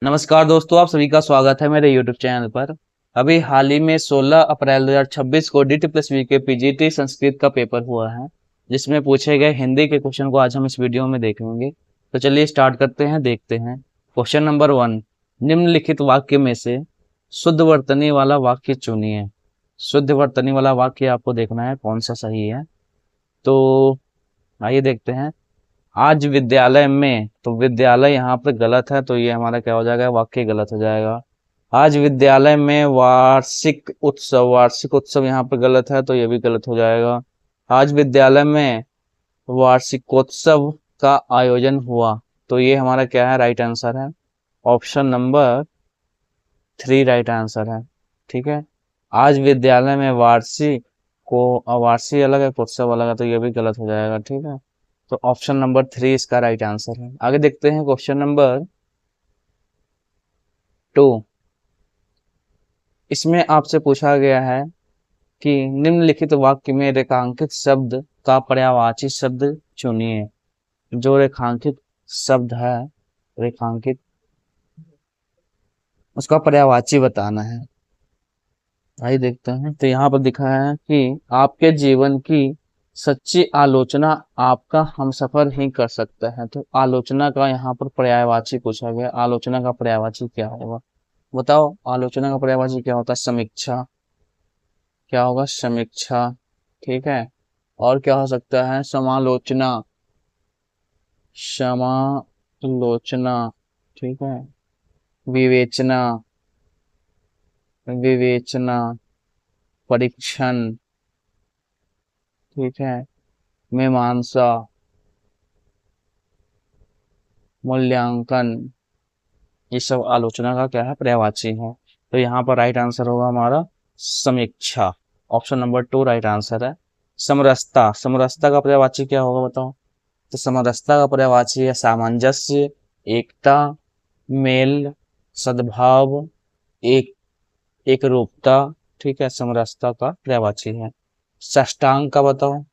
नमस्कार दोस्तों, आप सभी का स्वागत है मेरे YouTube चैनल पर। अभी हाल ही में 16 अप्रैल 2026 को DT+V के PGT संस्कृत का पेपर हुआ है, जिसमें पूछे गए हिंदी के क्वेश्चन को आज हम इस वीडियो में देखेंगे। तो चलिए स्टार्ट करते हैं, देखते हैं। क्वेश्चन नंबर 1, निम्नलिखित वाक्य में से शुद्ध वर्तनी वाला वाक्य चुनिए। शुद्ध वर्तनी वाला वाक्य आपको देखना है कौन सा सही है। तो आइए देखते हैं। आज विद्यालय में, तो विद्यालय यहाँ पर गलत है, तो ये हमारा क्या हो जाएगा, वाक्य गलत हो जाएगा। आज विद्यालय में वार्षिक उत्सव यहाँ पर गलत है, तो ये भी गलत हो जाएगा। आज विद्यालय में वार्षिकोत्सव का आयोजन हुआ, तो ये हमारा क्या है, राइट आंसर है। ऑप्शन नंबर 3 राइट आंसर है। ठीक है, आज विद्यालय में वार्षिक अलग है, उत्सव अलग है, तो ये भी गलत हो जाएगा। ठीक है, तो ऑप्शन नंबर 3 इसका राइट आंसर है। आगे देखते हैं क्वेश्चन नंबर 2। इसमें आपसे पूछा गया है कि निम्नलिखित वाक्य में रेखांकित शब्द का पर्यायवाची शब्द चुनिए। जो रेखांकित शब्द है, रेखांकित, उसका पर्यायवाची बताना है। आइए देखते हैं। तो यहाँ पर दिखा है कि आपके जीवन की सच्ची आलोचना आपका हमसफर ही कर सकता है। तो आलोचना का यहाँ पर पर्यायवाची पूछा गया। आलोचना का पर्यायवाची क्या होगा, बताओ। आलोचना का पर्यायवाची क्या होता है? समीक्षा। क्या होगा? समीक्षा। ठीक है, और क्या हो सकता है? समालोचना। समालोचना। ठीक है, विवेचना। विवेचना, परीक्षण। ठीक है, मीमांसा, मूल्यांकन। ये सब आलोचना का क्या है, पर्यायवाची है। तो यहाँ पर राइट आंसर होगा हमारा समीक्षा। ऑप्शन नंबर 2 राइट आंसर है। समरसता। समरसता का पर्यायवाची क्या होगा, बताओ। तो समरसता का पर्यायवाची है सामंजस्य, एकता, मेल, सद्भाव, एक एक रूपता। ठीक है, समरसता का पर्यायवाची है। साष्टांग का बताओ।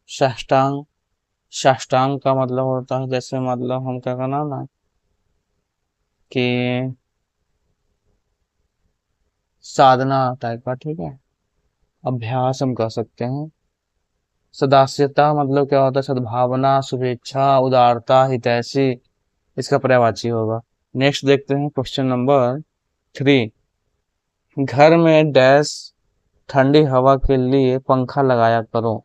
साष्टांग। साष्टांग का मतलब होता है, जैसे मतलब हम क्या करना ना कि साधना टाइप का। ठीक है, अभ्यास हम कह सकते हैं। सदास्यता मतलब क्या होता है? सद्भावना, शुभेच्छा, उदारता, हितैषी। इसका पर्यायवाची होगा। नेक्स्ट देखते हैं क्वेश्चन नंबर 3। घर में डैश ठंडी हवा के लिए पंखा लगाया करो।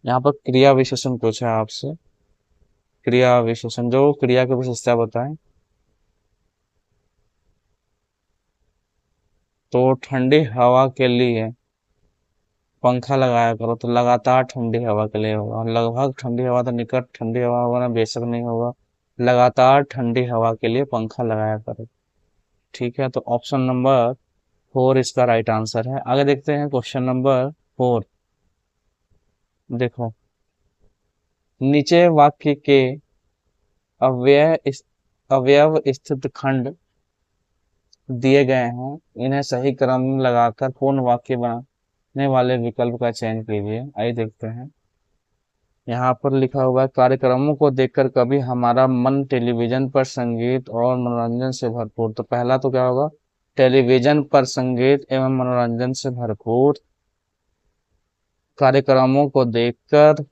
यहाँ पर क्रिया विशेषण पूछा है आपसे। क्रिया विशेषण, जो क्रिया की विशेषता बताएं। तो ठंडी हवा के लिए पंखा लगाया करो, तो लगातार ठंडी हवा के लिए होगा। लगभग ठंडी हवा, तो निकट ठंडी हवा होगा ना, बेशक नहीं होगा। लगातार ठंडी हवा के लिए पंखा लगाया करो। ठीक है, तो ऑप्शन नंबर 4 इसका राइट आंसर है। आगे देखते हैं क्वेश्चन नंबर 4। देखो, नीचे वाक्य के अवयव स्थित खंड दिए गए हैं, इन्हें सही क्रम में लगाकर पूर्ण वाक्य बनाने वाले विकल्प का चयन कीजिए। आइए देखते हैं। यहाँ पर लिखा हुआ है, कार्यक्रमों को देखकर कभी हमारा मन टेलीविजन पर संगीत और मनोरंजन से भरपूर। तो पहला तो क्या होगा? टेलीविजन पर संगीत एवं मनोरंजन से भरपूर कार्यक्रमों को देखकर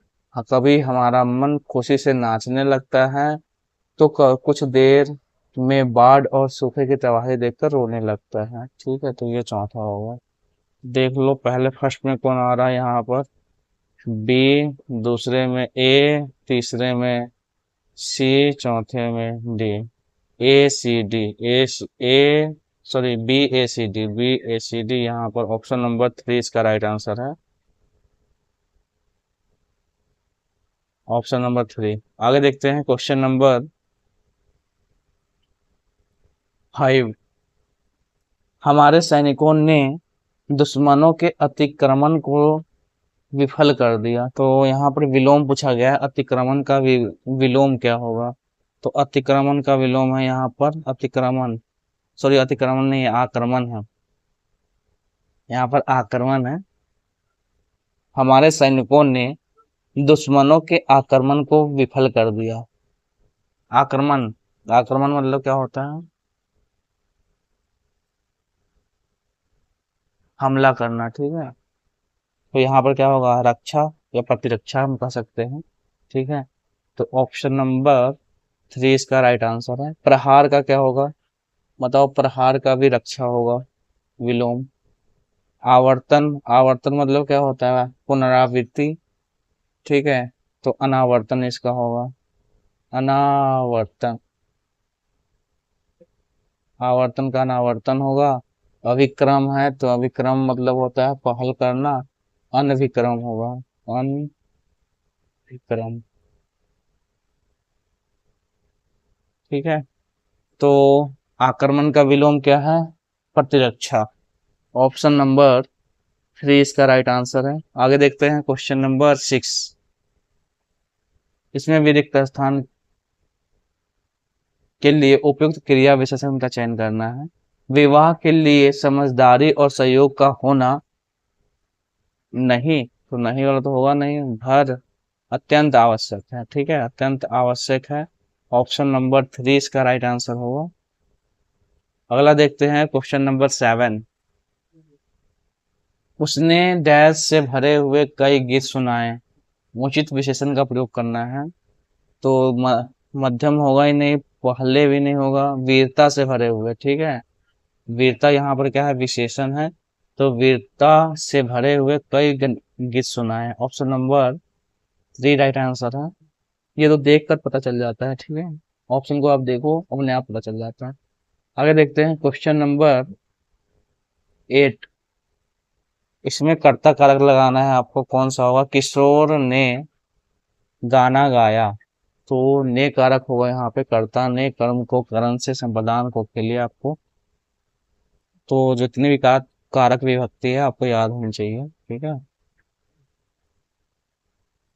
कभी हमारा मन खुशी से नाचने लगता है, तो कुछ देर में बाढ़ और सूखे की तबाही देखकर रोने लगता है। ठीक है, तो ये चौथा होगा। देख लो, पहले फर्स्ट में कौन आ रहा है यहाँ पर? बी, दूसरे में ए, तीसरे में सी, चौथे में D. A C D, A sorry, B A C D. यहाँ पर ऑप्शन नंबर 3 इसका राइट आंसर है। Option number 3। आगे देखते हैं क्वेश्चन नंबर 5। हमारे सैनिकों ने दुश्मनों के अतिक्रमण को विफल कर दिया। तो यहाँ पर विलोम पूछा गया है। अतिक्रमण का विलोम क्या होगा? तो अतिक्रमण का विलोम है यहाँ पर अतिक्रमण, सॉरी अतिक्रमण नहीं है, आक्रमण है। यहाँ पर आक्रमण है। हमारे सैनिकों ने दुश्मनों के आक्रमण को विफल कर दिया। आक्रमण, आक्रमण मतलब क्या होता है? हमला करना, ठीक है। तो यहाँ पर क्या होगा, रक्षा या प्रतिरक्षा हम कह सकते हैं, ठीक है। तो ऑप्शन नंबर 3 इसका राइट आंसर है। प्रहार का क्या होगा, बताओ, प्रहार का भी रक्षा होगा, विलोम। आवर्तन, आवर्तन मतलब क्या होता है, पुनरावृत्ति, ठीक है। तो अनावर्तन इसका होगा, अनावर्तन, आवर्तन का अनावर्तन होगा। अभिक्रम है तो अभिक्रम मतलब होता है पहल करना, अनभिक्रम होगा, अनभिक्रम, ठीक है। तो आक्रमण का विलोम क्या है, प्रतिरक्षा। ऑप्शन नंबर 3 इसका राइट आंसर है। आगे देखते हैं क्वेश्चन नंबर 6। इसमें भी रिक्त स्थान के लिए उपयुक्त क्रिया विशेषण का चयन करना है। विवाह के लिए समझदारी और सहयोग का होना, नहीं, तो नहीं वाला तो होगा नहीं, भर, अत्यंत आवश्यक है, ठीक है, अत्यंत आवश्यक है। ऑप्शन नंबर 3 इसका राइट आंसर होगा। अगला देखते हैं क्वेश्चन नंबर 7। उसने डैश से भरे हुए कई गीत सुनाए, उचित विशेषण का प्रयोग करना है। तो मध्यम होगा ही नहीं, पहले भी नहीं होगा, वीरता से भरे हुए, ठीक है। वीरता यहाँ पर क्या है, विशेषण है। तो वीरता से भरे हुए कई गीत सुनाए, ऑप्शन नंबर 3 राइट आंसर है। ये तो देख कर पता चल जाता है, ठीक है। ऑप्शन को आप देखो, अपने आप पता चल जाता है। आगे देखते हैं क्वेश्चन नंबर 8। इसमें कर्ता कारक लगाना है आपको, कौन सा होगा, किशोर ने गाना गाया। तो ने कारक होगा यहाँ पे, कर्ता ने कर्म को करण से संपादन को के लिए आपको, तो जितनी भी कारक विभक्ति है आपको याद होनी चाहिए, ठीक है।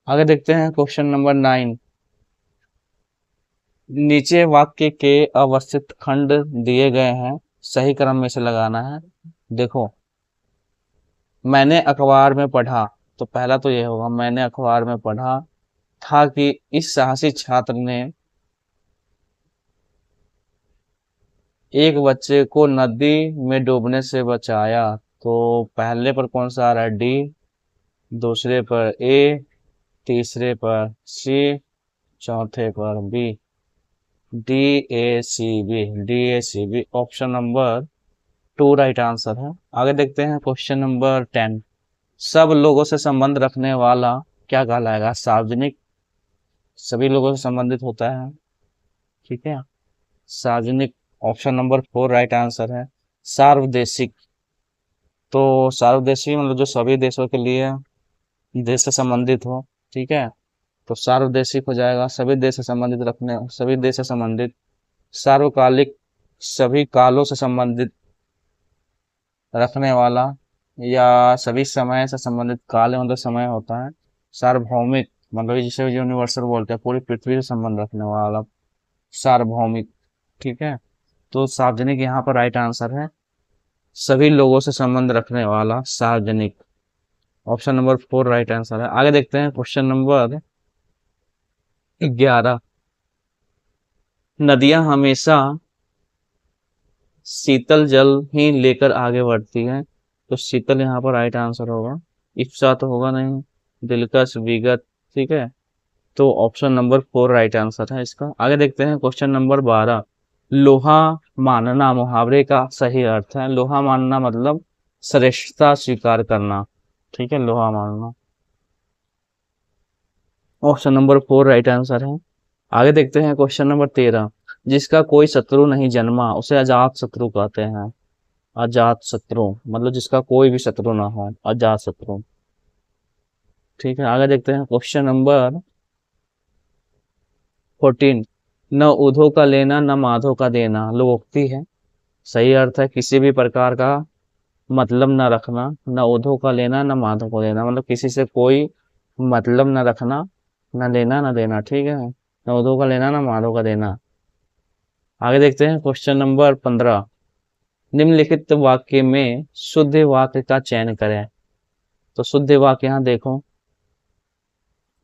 आगे देखते हैं क्वेश्चन नंबर 9। नीचे वाक्य के अवस्थित खंड दिए गए हैं, सही क्रम में से लगाना है। देखो, मैंने अखबार में पढ़ा, तो पहला तो ये होगा, मैंने अखबार में पढ़ा था कि इस साहसी छात्र ने एक बच्चे को नदी में डूबने से बचाया। तो पहले पर कौन सा आ रहा है, डी, दूसरे पर ए, तीसरे पर सी, चौथे पर B, D A C B, D A C B, option number 2 right answer है। आगे देखते हैं क्वेश्चन नंबर 10। सब लोगों से संबंध रखने वाला क्या कहलाएगा, सार्वजनिक, सभी लोगों से संबंधित होता है, ठीक है, सार्वजनिक। ऑप्शन नंबर 4 राइट आंसर है। सार्वदेशिक, तो सार्वदेशीय मतलब जो सभी देशों के लिए देश से संबंधित हो, ठीक है। तो सार्वदेशिक हो जाएगा, सभी देश से संबंधित रखने, सभी देश से संबंधित। सार्वकालिक, सभी कालों से संबंधित रखने वाला, या सभी समय से संबंधित, काल मतलब समय होता है। सार्वभौमिक मतलब जिसे यूनिवर्सल बोलते हैं, पूरी पृथ्वी से संबंध रखने वाला, सार्वभौमिक, ठीक है। तो सार्वजनिक यहाँ पर राइट आंसर है, सभी लोगों से संबंध रखने वाला, सार्वजनिक। ऑप्शन नंबर 4 राइट आंसर है। आगे देखते हैं क्वेश्चन नंबर 11। नदियां हमेशा शीतल जल ही लेकर आगे बढ़ती हैं। तो शीतल यहाँ पर राइट आंसर होगा। इफ्सा तो होगा नहीं, दिलकश, विगत, ठीक है। तो ऑप्शन नंबर 4 राइट आंसर है इसका। आगे देखते हैं क्वेश्चन नंबर 12। लोहा मानना मुहावरे का सही अर्थ है। लोहा मानना मतलब श्रेष्ठता स्वीकार करना, ठीक है, लोहा मानना। ऑप्शन नंबर 4 राइट आंसर है। आगे देखते हैं क्वेश्चन नंबर 13। जिसका कोई शत्रु नहीं जन्मा उसे अजात शत्रु कहते हैं। अजात शत्रु मतलब जिसका कोई भी शत्रु ना हो, अजात शत्रु, ठीक है। आगे देखते हैं क्वेश्चन नंबर 14। न उधो का लेना न माधो का देना लोकोक्ति है। सही अर्थ है किसी भी प्रकार का मतलब न रखना, न उधो का लेना न माधो को देना, मतलब किसी से कोई मतलब न रखना, न लेना न देना, ठीक है, न उधो का लेना न माधो का देना। आगे देखते हैं क्वेश्चन नंबर 15। निम्नलिखित वाक्य में शुद्ध वाक्य का चयन करें। तो शुद्ध वाक्य यहाँ देखो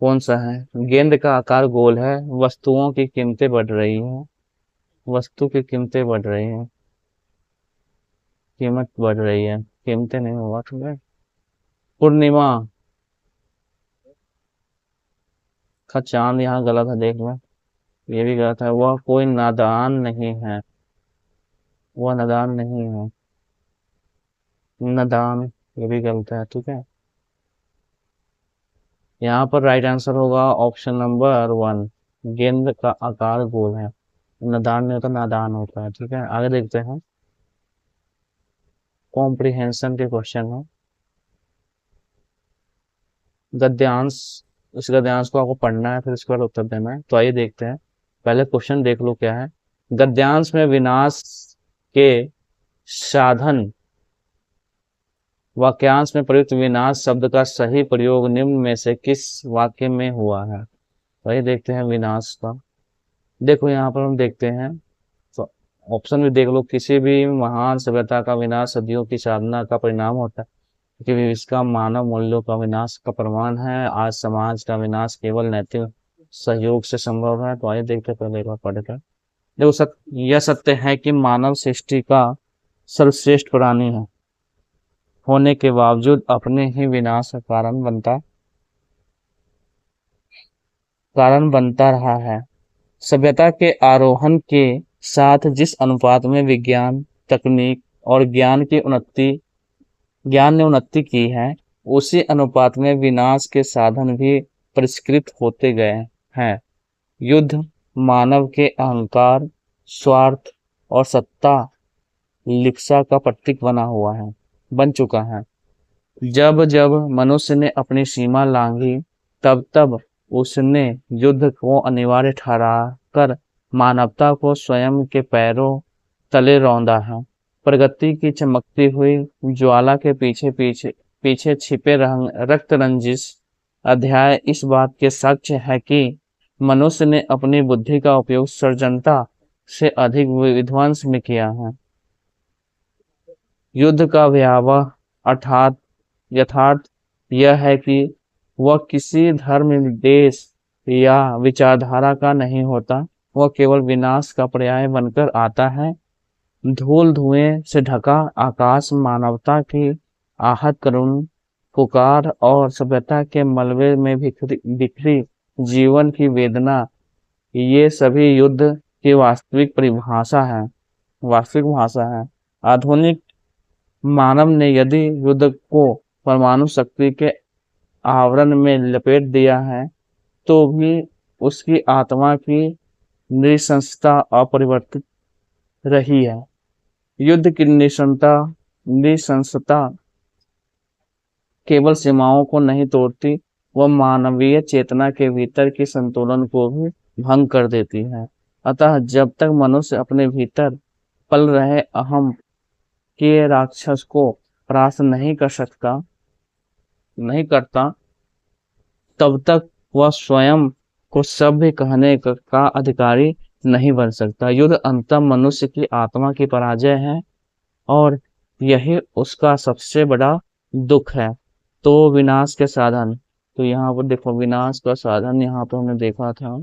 कौन सा है। गेंद का आकार गोल है, वस्तुओं की कीमतें बढ़ रही हैं, वस्तु की कीमतें बढ़ रही हैं, कीमत बढ़ रही है। कीमती नहीं होगा तुम्हें। पूर्णिमा का चांद यहाँ गलत है, देख लो। ये भी गलत है। वह कोई नादान नहीं है। वह नादान नहीं है। नादान, ये भी गलत है, ठीक है। यहाँ पर राइट आंसर होगा ऑप्शन नंबर 1। गेंद का आकार गोल है। नादान नहीं होता, नादान होता है, ठीक है। आगे देखते हैं। कॉम्प्रिहेंशन के क्वेश्चन है। गद्यांश, इस गद्यांश को आपको पढ़ना है, फिर इसके बाद उत्तर देना है। तो आइए देखते हैं। पहले क्वेश्चन देख लो क्या है। गद्यांश में विनाश के साधन, वाक्यांश में प्रयुक्त विनाश शब्द का सही प्रयोग निम्न में से किस वाक्य में हुआ है। तो आइए देखते हैं विनाश का। देखो यहाँ पर हम देखते हैं, तो ऑप्शन भी देख लो। किसी भी महान सभ्यता का विनाश सदियों की साधना का परिणाम होता है, क्योंकि इसका मानव मूल्यों का विनाश का प्रमाण है। आज समाज का विनाश केवल नैतिक सहयोग से संभव है। तो आइए देखते हैं, पहले एक बार पढ़कर देखो। यह सत्य है कि मानव सृष्टि का सर्वश्रेष्ठ प्राणी है, होने के बावजूद अपने ही विनाश का कारण बनता रहा है। सभ्यता के आरोहण के साथ जिस अनुपात में विज्ञान, तकनीक और ज्ञान ने उन्नति की है, उसी अनुपात में विनाश के साधन भी परिष्कृत होते गए हैं। युद्ध मानव के अहंकार, स्वार्थ और सत्ता लिप्सा का प्रतीक बन चुका है। जब जब मनुष्य ने अपनी सीमा लांघी, तब तब उसने युद्ध को अनिवार्य ठहराकर मानवता को स्वयं के पैरों तले रौंदा है। प्रगति की चमकती हुई ज्वाला के पीछे पीछे पीछे छिपे रक्त रंजिश अध्याय इस बात के साक्ष्य है कि मनुष्य ने अपनी बुद्धि का उपयोग सृजनता से अधिक विध्वंस में किया है। युद्ध का भयावह अर्थात यथार्थ यह है कि वह किसी धर्म, देश या विचारधारा का नहीं होता। वह केवल विनाश का पर्याय बनकर आता है। धूल धुएं से ढका आकाश, मानवता की आहत करुण पुकार और सभ्यता के मलबे में बिखरी जीवन की वेदना, ये सभी युद्ध की वास्तविक परिभाषा है, वास्तविक भाषा है। आधुनिक मानव ने यदि युद्ध को परमाणु शक्ति के आवरण में लपेट दिया है, तो भी उसकी आत्मा की नृशंसता अपरिवर्तित रही है। युद्ध की नृशंसता केवल सीमाओं को नहीं तोड़ती, वह मानवीय चेतना के भीतर की संतुलन को भी भंग कर देती है। अतः जब तक मनुष्य अपने भीतर पल रहे अहम के राक्षस को परास्त नहीं करता, तब तक वह स्वयं को सभ्य कहने का अधिकारी नहीं बन सकता। युद्ध अंततः मनुष्य की आत्मा की पराजय है और यही उसका सबसे बड़ा दुख है। तो विनाश के साधन, तो यहाँ पर देखो विनाश का साधन यहाँ पर हमने देखा था।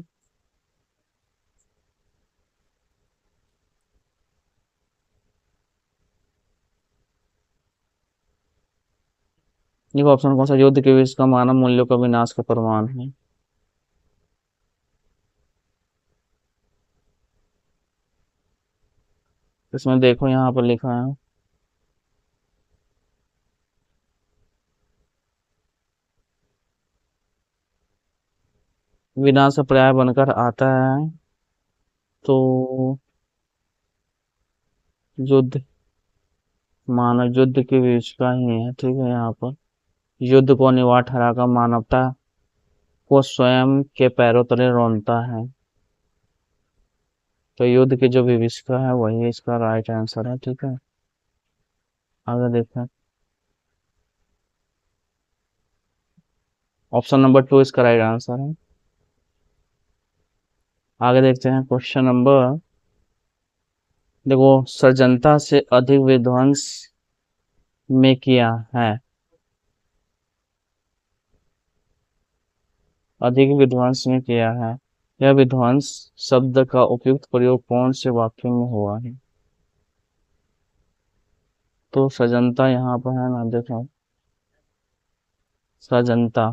देखो ऑप्शन कौन सा, युद्ध के बीच का मानव मूल्यों का विनाश का प्रमाण है। इसमें देखो यहाँ पर लिखा है विनाश का पर्याय बनकर आता है। तो युद्ध मानव युद्ध के बीच का ही है, ठीक है। यहाँ पर युद्ध को अनिवार्य ठहराकर मानवता को स्वयं के पैरों तले रौंदता है। तो युद्ध की जो विभीषिका है वही इसका राइट आंसर है, ठीक है। आगे देखें। ऑप्शन नंबर 2 इसका राइट आंसर है। आगे देखते हैं क्वेश्चन नंबर। देखो, सृजनता से अधिक विध्वंस में किया है। अधिक विध्वंस में किया है। यह विध्वंस शब्द का उपयुक्त प्रयोग कौन से वाक्य में हुआ है। तो सजनता यहाँ पर है ना, देखो सजनता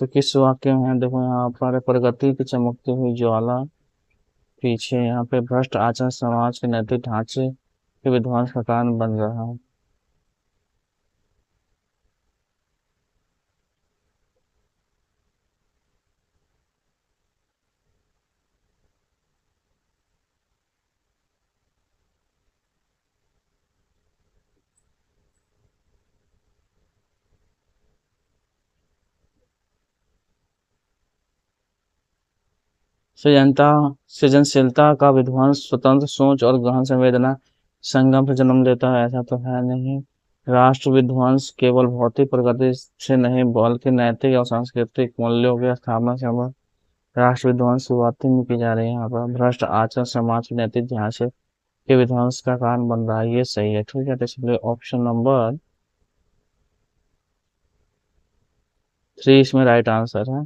तो किस वाक्य में है? देखो यहाँ पर प्रगति की चमकती हुई ज्वाला, पीछे यहाँ पे भ्रष्ट आचरण समाज के नैतिक ढांचे के विध्वंस का कारण बन रहा है। सृजनता सृजनशीलता का विध्वंस स्वतंत्र सोच और गहन संवेदना संगम से जन्म लेता है, ऐसा तो है नहीं। राष्ट्र विध्वंस केवल भौतिक प्रगति से नहीं बल्कि नैतिक और सांस्कृतिक मूल्यों की स्थापना से हुआ। राष्ट्र विध्वंस शुरुआती में की जा रही है, यहाँ पर भ्रष्ट आचरण समाज के नैतिक ढांचे के विध्वंस का कारण बन रहा है, ये सही है। ठीक है, तो इसलिए ऑप्शन नंबर 3 इसमें राइट आंसर है।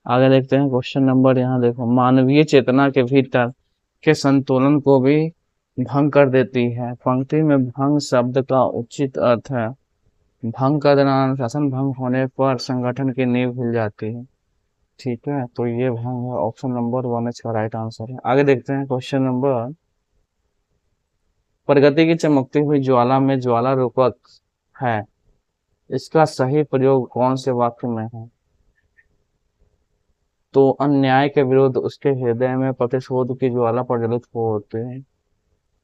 आगे देखते हैं क्वेश्चन नंबर, यहाँ देखो, मानवीय चेतना के भीतर के संतुलन को भी भंग कर देती है। पंक्ति में भंग शब्द का उचित अर्थ है भंग कर देना, अनुशासन भंग होने पर संगठन की नींव हिल जाती है। ठीक है, तो ये भंग है, ऑप्शन नंबर 1 इसका राइट आंसर है। आगे देखते हैं क्वेश्चन नंबर, प्रगति की चमकती हुई ज्वाला में ज्वाला रूपक है, इसका सही प्रयोग कौन से वाक्य में है? तो अन्याय के विरुद्ध उसके हृदय में प्रतिशोध की ज्वाला प्रज्वलित हो होते हैं,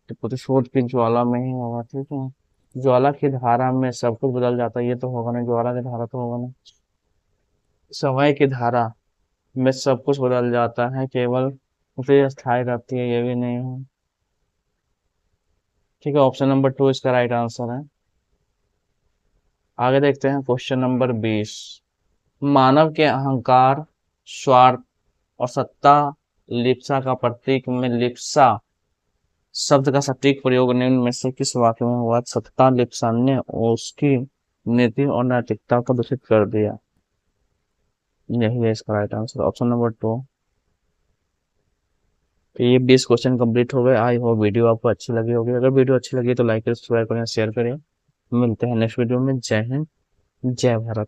तो प्रतिशोध की ज्वाला में ही होगा। ठीक है, ज्वाला की धारा में सब कुछ बदल जाता है, ये तो होगा नहीं, ज्वाला की धारा तो होगा नहीं। समय की धारा में सब कुछ बदल जाता है, केवल उसे स्थायी रहती है, ये भी नहीं है। ठीक है, ऑप्शन नंबर 2 इसका राइट आंसर है। आगे देखते हैं क्वेश्चन नंबर 20, मानव के अहंकार, स्वार्थ और सत्ता लिप्सा का प्रतीक में लिप्सा शब्द का सटीक प्रयोग निम्न में से किस वाक्य में हुआ? सत्ता लिप्सा ने उसकी नीति और नैतिकता को दूषित कर दिया, यही है इसका राइट आंसर, ऑप्शन नंबर 2। तो ये 20 क्वेश्चन कंप्लीट हो गए। आई होप वीडियो आपको अच्छी लगी होगी। अगर वीडियो अच्छी लगी तो लाइक करें, सब्सक्राइब करें, शेयर करें। मिलते हैं नेक्स्ट वीडियो में। जय हिंद, जय भारत।